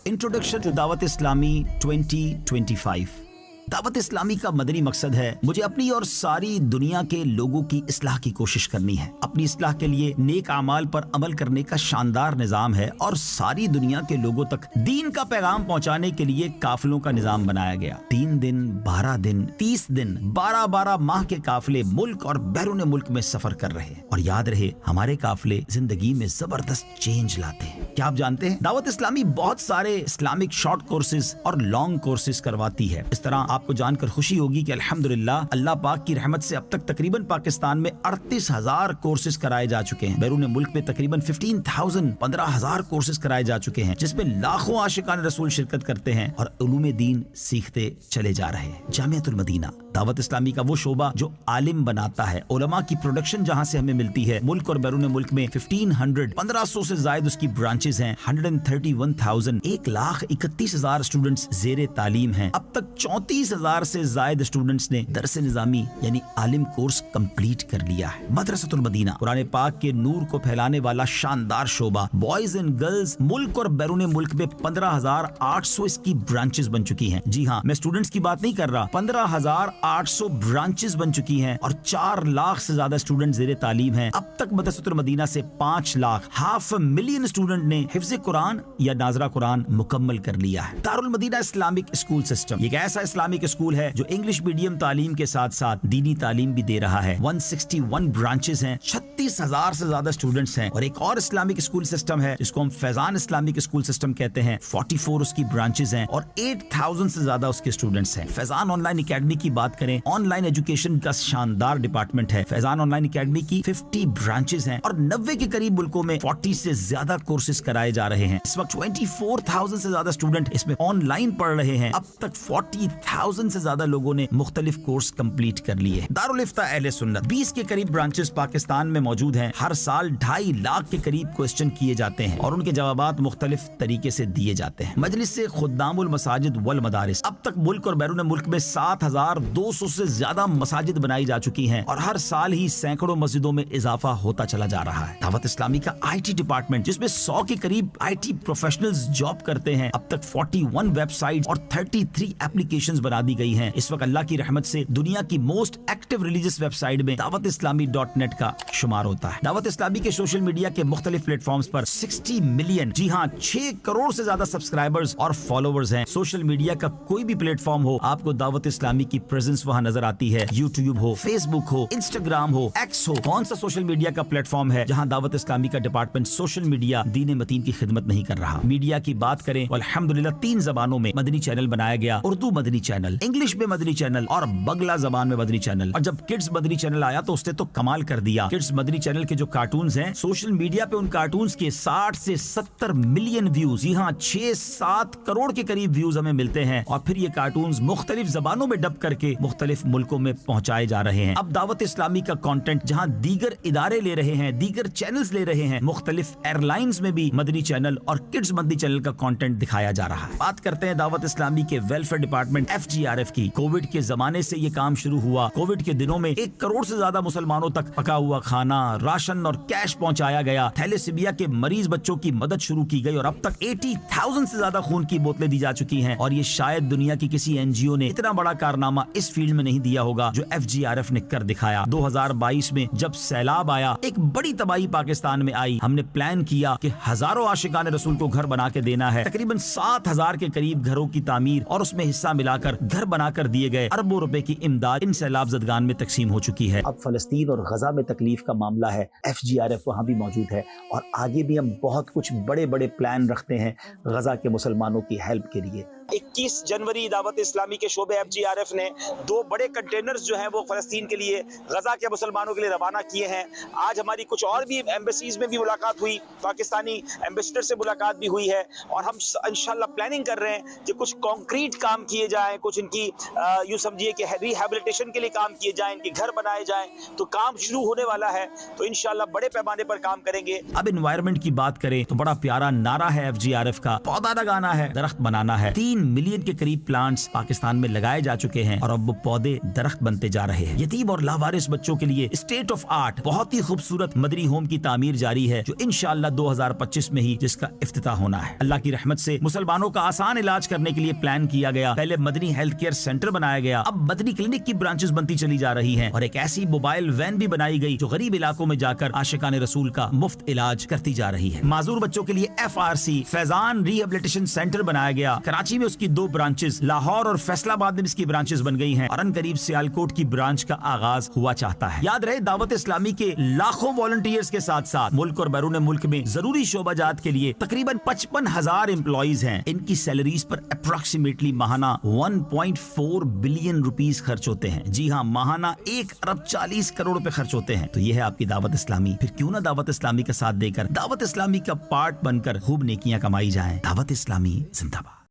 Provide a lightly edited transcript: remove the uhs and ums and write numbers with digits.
Introduction to Dawat Islami 2025। Dawat Islami का मदनी मकसद है मुझे अपनी और सारी दुनिया के लोगों की इस्लाह की कोशिश करनी है। अपनी इस्लाह के लिए नेक आमाल पर अमल करने का शानदार निज़ाम है और सारी दुनिया के लोगों तक दीन का पैगाम पहुंचाने के लिए काफिलों का निज़ाम बनाया गया। 3 दिन, 12 दिन, 30 दिन, 12-12 माह के काफिले मुल्क और बैरून मुल्क में सफर कर रहे हैं। और याद रहे, हमारे काफिले जिंदगी में जबरदस्त चेंज लाते हैं। क्या आप जानते हैं, दावत इस्लामी बहुत सारे इस्लामिक शॉर्ट कोर्सेज और लॉन्ग कोर्सेज करवाती है। इस तरह आपको जानकर खुशी होगी कि अल्हम्दुलिल्लाह अल्लाह पाक की रहमत से अब तक तकरीबन पाकिस्तान में 38,000 कोर्सेज कराए जा चुके हैं। बैरून मुल्क में तकरीबन 15,000 कोर्सेज कराए जा चुके हैं, जिसमें लाखों आशिकान रसूल शिरकत करते हैं और उलूम दीन सीखते चले जा रहे हैं। जामियतुल मदीना दावत इस्लामी का वो शोबा जो आलिम बनाता है। उलमा की प्रोडक्शन जहां से हमें मिलती है। मुल्क और बैरून मुल्क में 1500 से ज्यादा उसकी ब्रांचेस हैं। 131,000 1,31,000 स्टूडेंट्स जेर तालीम हैं। अब तक 34,000 से ज्यादा स्टूडेंट्स ने दरस निजामी यानी आलिम कोर्स कंप्लीट कर लिया है। मदरसतुल मदीना कुरान पाक के नूर को फैलाने वाला शानदार शोबा। बॉयज एंड गर्ल्स मुल्क और बैरून मुल्क में 15,800 इसकी ब्रांचेस बन चुकी हैं। जी हाँ, मैं स्टूडेंट्स की बात नहीं कर रहा। 15,800 ब्रांचेस बन चुकी हैं और 4 लाख से ज्यादा स्टूडेंट जेर तालीम हैं। अब तक मदरसतुल मदीना से 5 लाख 500,000 स्टूडेंट ने हिफ्ज़ कुरान या नाज़रा कुरान मुकम्मल कर लिया है। Darul Madina islamic school system एक ऐसा इस्लामिक स्कूल है जो इंग्लिश मीडियम तालीम के साथ साथ दीनी तालीम भी दे रहा है। 161 ब्रांचेस हैं, 36,000 से ज्यादा स्टूडेंट्स हैं। और एक और इस्लामिक स्कूल सिस्टम है जिसको हम फैजान इस्लामिक स्कूल सिस्टम कहते हैं। 44 उसकी ब्रांचेस हैं और 8,000 से ज्यादा उसके स्टूडेंट्स हैं। फैजान ऑनलाइन एकेडमी की बात करें, ऑनलाइन एजुकेशन का शानदार डिपार्टमेंट है। फैजान ऑनलाइन एकेडमी की 50 ब्रांचेस हैं और 90 के करीब मुल्कों में 40 से ज्यादा कोर्सेज कराए जा रहे हैं। इस वक्त 24,000 से ज्यादा स्टूडेंट इसमें ऑनलाइन पढ़ रहे हैं। अब तक 40,000 से ज्यादा लोगों ने मुख्तलिफ कोर्स कंप्लीट कर लिए। दारुल इफ्ता अहले सुन्नत 20 के करीब ब्रांचेस पाकिस्तान में मौजूद हैं। हर साल 2.5 लाख के करीब क्वेश्चन किए जाते हैं और उनके जवाबात मुख्तलिफ तरीके से दिए जाते हैं। मजलिस से खुद्दामुल मसाजिद वल मदारिस अब तक मुल्क और बैरून मुल्क में 7,200 से ज्यादा मसाजिद बनाई जा चुकी हैं और हर साल ही सैकड़ों मस्जिदों में इजाफा होता चला जा रहा है। दावत इस्लामी का IT डिपार्टमेंट जिसमें 100 के करीब IT प्रोफेशनल्स जॉब करते हैं। अब तक 41 वेबसाइट और 33 एप्लीकेशंस बना दी गई हैं। इस वक्त अल्लाह की रहमत से दुनिया की मोस्ट एक्टिव रिलीजियस वेबसाइट में dawatislami.net का शुमार होता है। दावत इस्लामी के सोशल मीडिया के मुख्तलिफ प्लेटफॉर्म्स पर 60 मिलियन, जी हाँ 6 करोड़ से ज्यादा सब्सक्राइबर्स और फॉलोवर्स हैं। सोशल मीडिया का कोई भी प्लेटफॉर्म हो, आपको दावत इस्लामी की प्रेजेंस वहां नजर आती है। यूट्यूब हो, फेसबुक हो, इंस्टाग्राम हो, एक्स हो, कौन सा सोशल मीडिया का प्लेटफॉर्म है जहां दावत इस्लामी का डिपार्टमेंट सोशल मीडिया दीन मतीन की खिदमत नहीं कर रहा। मीडिया की बात करें, अल्हम्दुलिल्लाह 3 जबानों में मदनी चैनल बनाया गया। उर्दू मदनी चैनल, इंग्लिश में मदनी चैनल और बगला जबान में मदनी चैनल। और जब किड्स मदनी चैनल आया तो उसने तो कमाल कर दिया। किड्स मदनी चैनल के जो कार्टून्स हैं, सोशल मीडिया पे उन कार्टून्स के 60 से 70 मिलियन व्यूज, जी हाँ 6-7 करोड़ के करीब व्यूज हमें मिलते हैं। और फिर ये कार्टून्स मुख्तलिफ जबानों में डब करके मुख्तलिफ मुल्कों में पहुंचाए जा रहे हैं। अब दावत इस्लामी का कंटेंट जहां दीगर इदारे ले रहे हैं, दीगर चैनल्स ले रहे हैं, मुख्तलिफ एयरलाइंस में भी मदनी चैनल और किड्स मदनी चैनल का कंटेंट दिखाया जा रहा है। बात करते हैं दावत इस्लामी के वेलफेयर डिपार्टमेंट FGRF की। कोविड के जमाने से ये काम शुरू हुआ। कोविड के दिनों में 1 करोड़ से ज्यादा मुसलमानों तक पका हुआ खाना, राशन और कैश पहुंचाया गया। थैलेसीमिया के मरीज बच्चों की मदद शुरू की गई और अब तक 80,000 से ज्यादा खून की बोतलें दी जा चुकी हैं। और ये शायद दुनिया की किसी NGO ने इतना बड़ा कारनामा इस फील्ड में नहीं दिया होगा जो FGRF ने कर दिखाया। 2022 में जब सैलाब आया, एक बड़ी तबाही पाकिस्तान में आई, हमने प्लान किया कि हजारों आशिकान रसूल को घर बना के देना है। तकरीबन 7,000 के करीब घरों की तामीर और उसमें हिस्सा मिलाकर घर बनाकर दिए गए। अरबों रुपए की इमदाद इन सैलाब ज़दगान में तकसीम हो चुकी है। अब फलस्तीन और गजा में तकलीफ का मामला है, FGRF वहाँ भी मौजूद है और आगे भी हम बहुत कुछ बड़े बड़े प्लान रखते हैं गजा के मुसलमानों की हेल्प के लिए। 21 जनवरी दावत इस्लामी के शोबे FGRF ने 2 बड़े कंटेनर्स जो हैं वो फ़लस्तीन के लिए, गजा के मुसलमानों के लिए रवाना किए हैं। आज हमारी कुछ और भी एम्बेसीज में भी मुलाकात हुई, पाकिस्तानी एम्बेसडर से मुलाकात भी हुई है और हम इंशाल्लाह प्लानिंग कर रहे हैं कि कुछ कॉन्क्रीट काम किए जाएं, कुछ इनकी यूँ समझिए कि रिहेबिलिटेशन के लिए काम किए जाएं, इनके घर बनाए जाएं। तो काम शुरू होने वाला है, तो इंशाल्लाह बड़े पैमाने पर काम करेंगे। अब एनवायरनमेंट की बात करें तो बड़ा प्यारा नारा है FGRF का, पौधा लगाना है, दरख्त बनाना है। 3 3 ملین کے قریب پلانٹس پاکستان میں لگائے جا چکے ہیں اور اب وہ پودے درخت بنتے جا رہے ہیں. یتیم اور لاوارث بچوں کے لیے اسٹیٹ آف آرٹ بہت ہی خوبصورت مدنی ہوم کی تعمیر جاری ہے جو انشاءاللہ 2025 میں ہی جس کا افتتاح ہونا ہے. اللہ کی رحمت سے مسلمانوں کا آسان علاج کرنے کے لیے پلان کیا گیا. پہلے مدنی ہیلتھ کیئر سینٹر بنایا گیا, اب مدنی کلینک کی برانچز بنتی چلی جا رہی ہیں اور ایک ایسی موبائل وین بھی بنائی گئی جو غریب علاقوں میں جا کر عاشقان رسول کا مفت علاج کرتی جا رہی ہے. معذور بچوں کے لیے FRC فیضان ری ہیبلیٹیشن سینٹر بنایا گیا. کراچی میں اس کی 2 برانچز, لاہور اور فیصل آباد میں اس کی برانچز بن گئی ہیں اور ان قریب سیالکوٹ کی برانچ کا آغاز ہوا چاہتا ہے. یاد رہے دعوت اسلامی کے لاکھوں والنٹیئرز کے ساتھ ساتھ ملک اور بیرون ملک میں ضروری شعبہ جات کے لیے تقریباً 55,000 امپلائیز ہیں. ان کی سیلریز پر اپروکسیمیٹلی ماہانہ 1.4 بلین روپیز خرچ ہوتے ہیں. جی ہاں, ماہانہ 1 ارب 40 کروڑ روپے خرچ ہوتے ہیں. تو یہ ہے آپ کی دعوت اسلامی. پھر کیوں نہ دعوت اسلامی کا ساتھ دے کر دعوت اسلامی کا پارٹ بن کر خوب نیکیاں کمائی جائیں. دعوت اسلامی زندہ باد.